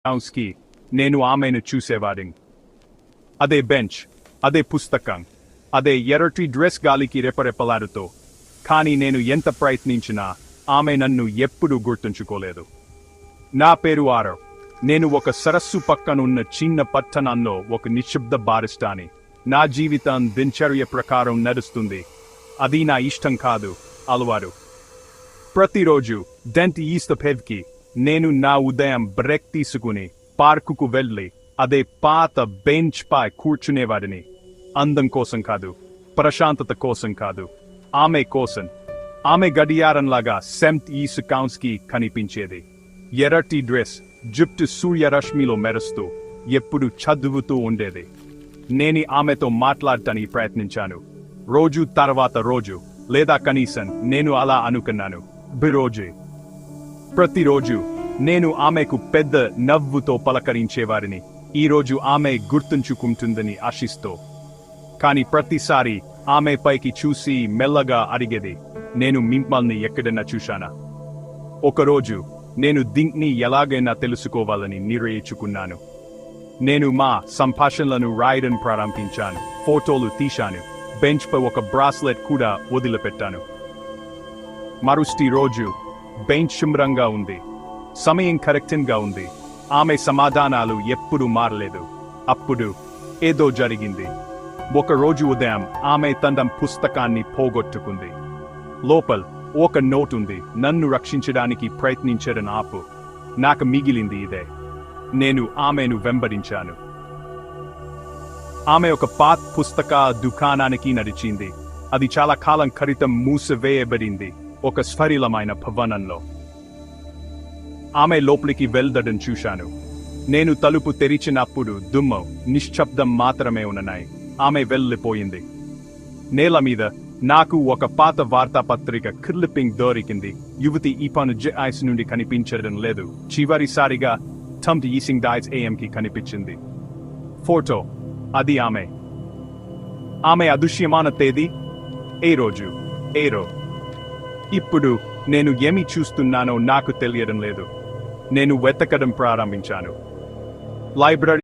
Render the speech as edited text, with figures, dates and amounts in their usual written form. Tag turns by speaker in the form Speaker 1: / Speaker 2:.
Speaker 1: హౌస్కి నేను ఆమెను చూసేవాడిని. అదే బెంచ్, అదే పుస్తకం, అదే ఎర్రటి డ్రెస్ గాలికి రెపరెపలాడుతో. కానీ నేను ఎంత ప్రయత్నించినా ఆమె నన్ను ఎప్పుడూ గుర్తుంచుకోలేదు. నా పేరు ఆరవ్. నేను ఒక సరస్సు పక్కనున్న చిన్న పట్టణంలో ఒక నిశ్శబ్ద బారిస్టాని. నా జీవితం దినచర్య ప్రకారం నడుస్తుంది. అది నా ఇష్టం కాదు, అలవాటు. ప్రతిరోజు డెంట్ ఈస్ట్‌కి నేను నా ఉదయం బ్రేక్ తీసుకుని పార్కుకు వెళ్ళి అదే పాత బెంచ్ పై కూర్చునేవాడిని. అందం కోసం కాదు, ప్రశాంతత కోసం కాదు, ఆమె కోసం. ఆమె గడియారంలాగా సెంట్ ఈస్ట్‌కి కనిపించేది. ఎర్రటి డ్రెస్, జుట్టు సూర్యరశ్మిలో మెరుస్తూ ఎప్పుడు చదువుతూ ఉండేది. నేను ఆమెతో మాట్లాడటానికి ప్రయత్నించాను. రోజు తర్వాత రోజు, లేదా కనీసం నేను అలా అనుకున్నాను. రోజు ప్రతిరోజు నేను ఆమెకు పెద్ద నవ్వుతో పలకరించేవారిని, ఈరోజు ఆమె గుర్తుంచుకుంటుందని ఆశిస్తూ. కాని ప్రతిసారి ఆమె పైకి చూసి మెల్లగా అడిగేది, నేను మిమ్మల్ని ఎక్కడన్నా చూశానా? ఒకరోజు నేను దీన్ని ఎలాగైనా తెలుసుకోవాలని నిర్ణయించుకున్నాను. నేను మా సంభాషణలను రాయడం ప్రారంభించాను. ఫోటోలు తీశాను. బెంచ్ పై ఒక బ్రాస్లెట్ కూడా వదిలిపెట్టాను. మరుసటి రోజు బెంచ్ శుభ్రంగా ఉంది. సమయం కరెక్ట్గా ఉంది. ఆమె సమాధానాలు ఎప్పుడూ మారలేదు. అప్పుడు ఏదో జరిగింది. ఒకరోజు ఉదయం ఆమె తన పుస్తకాన్ని పోగొట్టుకుంది. లోపల ఒక నోట్ ఉంది, నన్ను రక్షించడానికి ప్రయత్నించడం ఆపు. నాకు మిగిలింది ఇదే. నేను ఆమెను వెంబడించాను. ఆమె ఒక పాత పుస్తక దుకాణానికి నడిచింది. అది చాలా కాలం క్రితం మూసివేయబడింది, ఒక స్ఫరిలమైన భవనంలో. ఆమె లోపలికి వెళ్లడం చూశాను. నేను తలుపు తెరిచినప్పుడు దుమ్ము, నిశ్శబ్దం మాత్రమే ఉన్నాయి. ఆమె వెళ్ళిపోయింది. నేల మీద నాకు ఒక పాత వార్తాపత్రిక క్లిప్పింగ్ దొరికింది. యువతి ఈ పను ఐస్ నుండి కనిపించడం లేదు. చివరిసారిగా టమ్ట్ ఈసింగ్ డైస్ AM-కి కనిపించింది. ఫోటో, అది ఆమె. ఆమె అదృశ్యమాన తేదీ ఏ రోజు. ఇప్పుడు నేను ఏమి చూస్తున్నానో నాకు తెలియడం లేదు. నేను వెతకడం ప్రారంభించాను. లైబ్రరీ